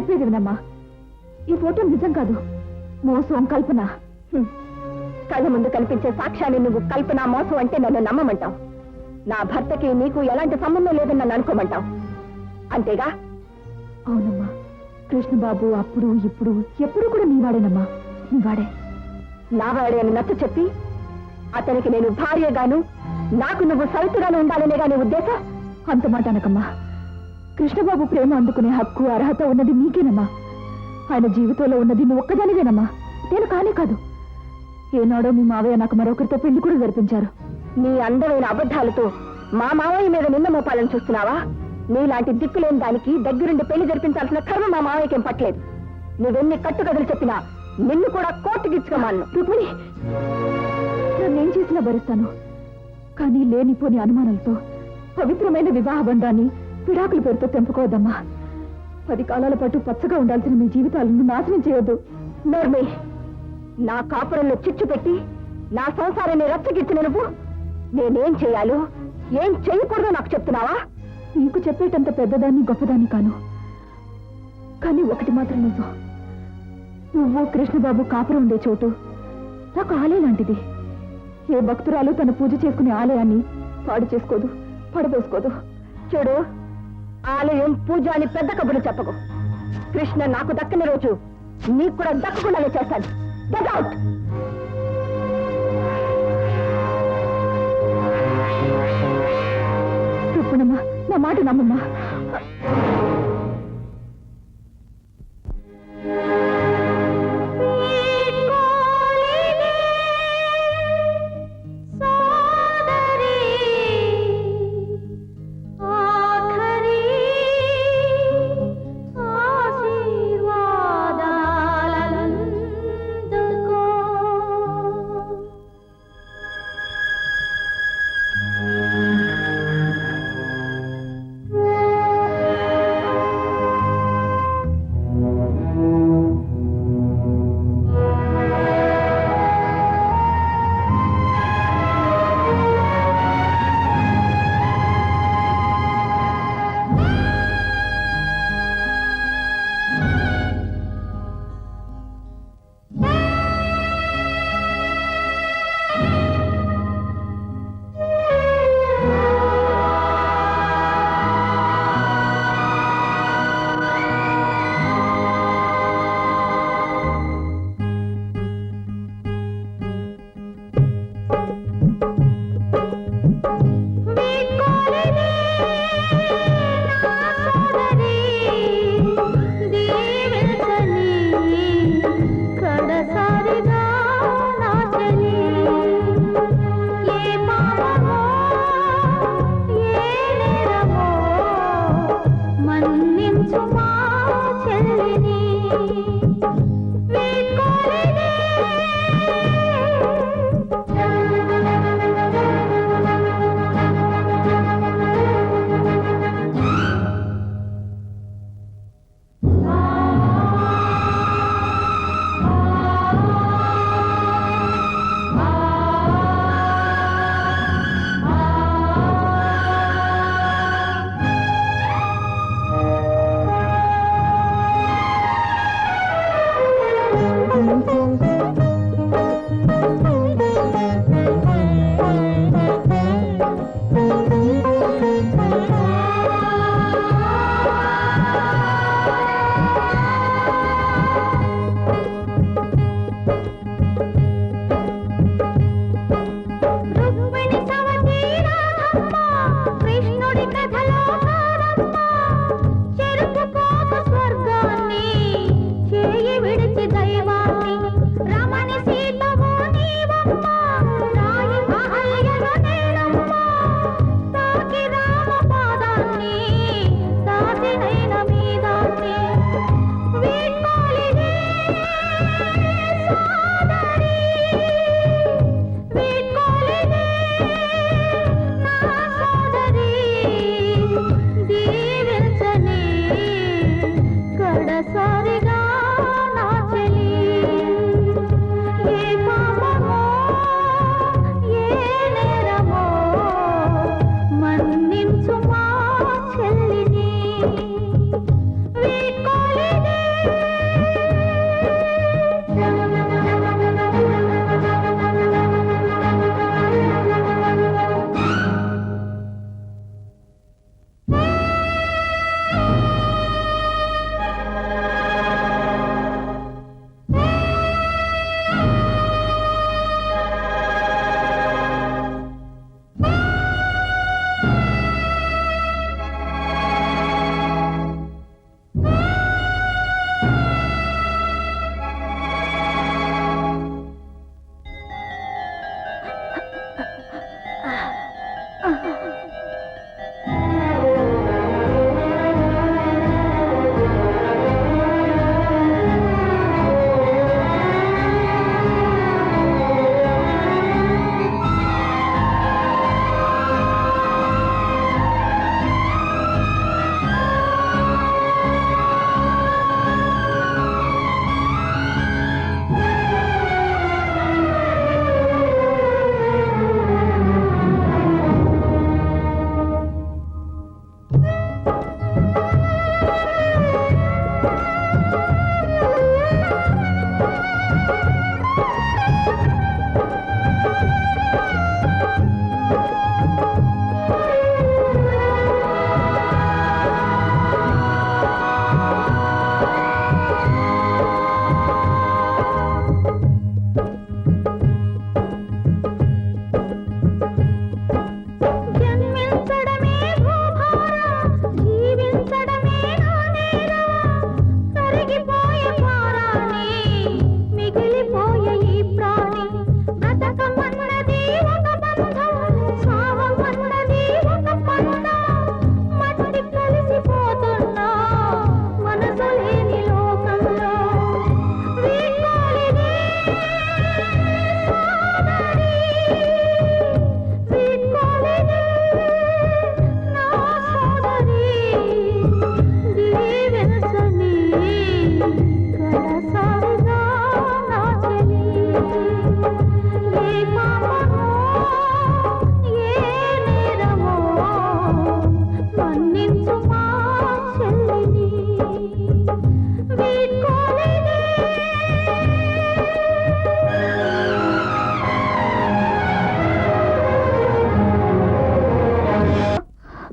చెప్పేది వినమ్మా, ఈ ఫోటో నిజం కాదు, మోసం, కల్పన. కళ్ళ ముందు కనిపించే సాక్ష్యాన్ని నువ్వు కల్పన, మోసం అంటే నన్ను నమ్మమంటావు. నా భర్తకి నీకు ఎలాంటి సంబంధం లేదని నన్ను అనుకోమంటావు, అంతేగా? అవునమ్మా, కృష్ణబాబు అప్పుడు ఇప్పుడు ఎప్పుడు కూడా నీవాడేనమ్మా, నీవాడే. నావాడే అని నచ్చ చెప్పి అతనికి నేను భార్యగాను, నాకు నువ్వు సవితుగాను ఉండాలనేగా నీ ఉద్దేశం? అంత మాట అనకమ్మా. కృష్ణబాబు ప్రేమ అందుకునే హక్కు, అర్హత ఉన్నది నీకేనమ్మా. ఆయన జీవితంలో ఉన్నది నువ్వు ఒక్కదానివేనమ్మా, నేను కానే కాదు. ఏనాడో మీ మావయ్య నాకు మరొకరితో పెళ్లి కూడా జరిపించారు. నీ అందమైన అబద్ధాలతో మా మావయ్య మీద నిన్న మోపాలని చూస్తున్నావా? నీలాంటి దిక్కులేని దానికి దగ్గరుండి పెళ్లి జరిపించాల్సిన కర్మ మా మావయ్యకేం పట్టలేదు. నువ్వెన్ని కట్టుకథలు చెప్పినా నిన్ను కూడా కోర్టుకి ఇచ్చుకోమాలను. రుక్మిణి, నేనేం చేసినా భరిస్తాను, కానీ లేనిపోని అనుమానాలతో పవిత్రమైన వివాహ బంధాన్ని విడాకుల పేరుతో తెంపుకోవద్దమ్మా. 10 కాలాల పాటు పచ్చగా ఉండాల్సిన మీ జీవితాలను నాశనం చేయొద్దు. నోర్మే, నా కాపురంలో చిచ్చు పెట్టి నా సంసారాన్ని రచ్చగిచ్చిన నువ్వు నేనేం చేయాలో ఏం చేయకూడదో నాకు చెప్తున్నావా? నీకు చెప్పేటంత పెద్దదాన్ని గొప్పదాన్ని కాను, కానీ ఒకటి మాత్రం నిజం, నువ్వు కృష్ణబాబు కాపురం ఉండే చోటు నాకు ఆలయం లాంటిది. ఏ భక్తురాలు తన పూజ చేసుకునే ఆలయాన్ని పాడు చేసుకోదు, పడబోసుకోదు. చూడు, ఆలయం పూజ అని పెద్ద కబుర్లు చెప్పకు. కృష్ణ నాకు దక్కని రోజు నీకు కూడా దక్కకుండానే చేస్తాను. Get out! రుక్మిణమ్మా, నా మాట నమ్మమ్మా.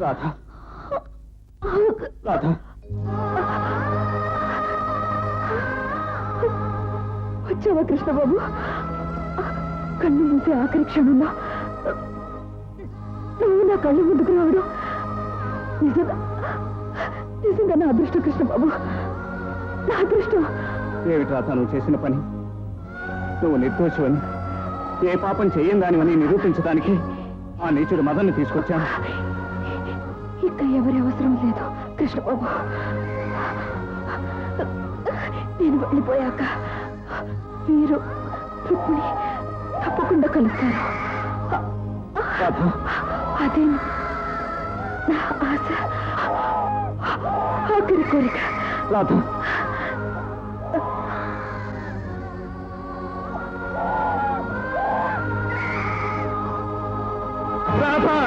రాధా రాధా వచ్చావా కృష్ణబాబు? కళ్ళు మూసే ఆఖరి క్షణంలో నువ్వు నా కళ్ళు ముందుకు రావడం నిజంగా నిజంగా నా అదృష్టం కృష్ణబాబు, నా అదృష్టం. ఏమిటి రాధా నువ్వు చేసిన పని? నువ్వు నిర్దోషివని, ఏ పాపం చెయ్యందానివని నిరూపించడానికి ఆ నీచుడు మదన్ని తీసుకొచ్చాను. ఇక ఎవరి అవసరం లేదు కృష్ణబాబు. నేను వెళ్ళిపోయాక మీరు రుక్మిణి తప్పకుండా కలుస్తారు. అదే నా ఆశ, ఆఖరి కోరిక. రాధా రాధా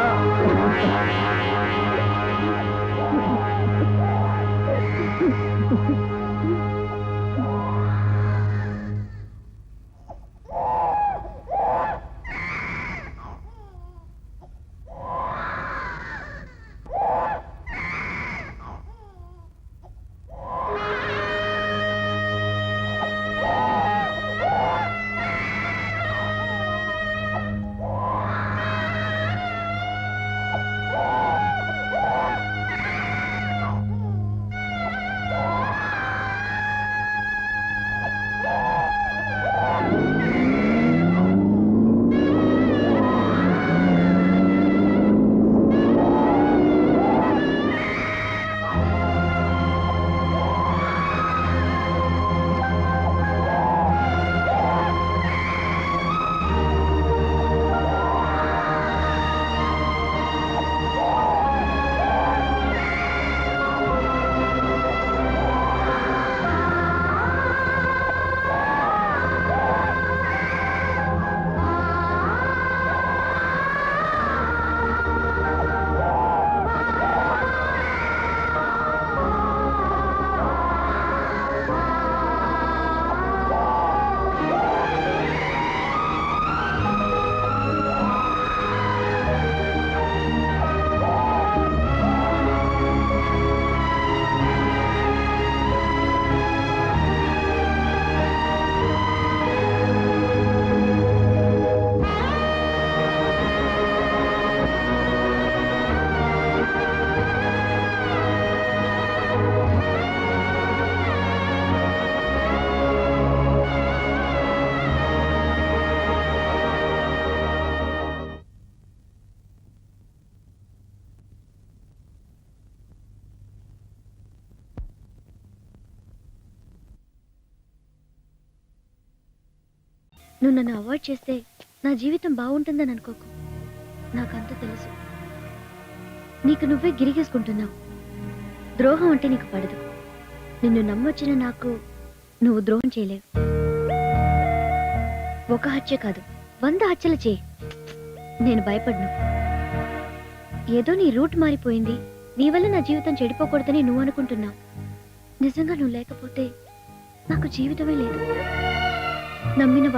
నువ్వు నన్ను అవాయిడ్ చేస్తే నా జీవితం బాగుంటుందని అనుకోకు. నాకంత తెలుసు. నీకు నువ్వే గిరిగేసుకుంటున్నావు. ద్రోహం అంటే నీకు పడదు. నిన్ను నమ్మొచ్చిన నాకు నువ్వు ద్రోహం చేయలేవు. ఒక హత్య కాదు, 100 హత్యలు చేయి, నేను భయపడ్ను. ఏదో నీ రూట్ మారిపోయింది, నీ వల్ల నా జీవితం చెడిపోకూడదని నువ్వు అనుకుంటున్నావు. నిజంగా నువ్వు లేకపోతే నాకు జీవితమే లేదు. నమ్మిన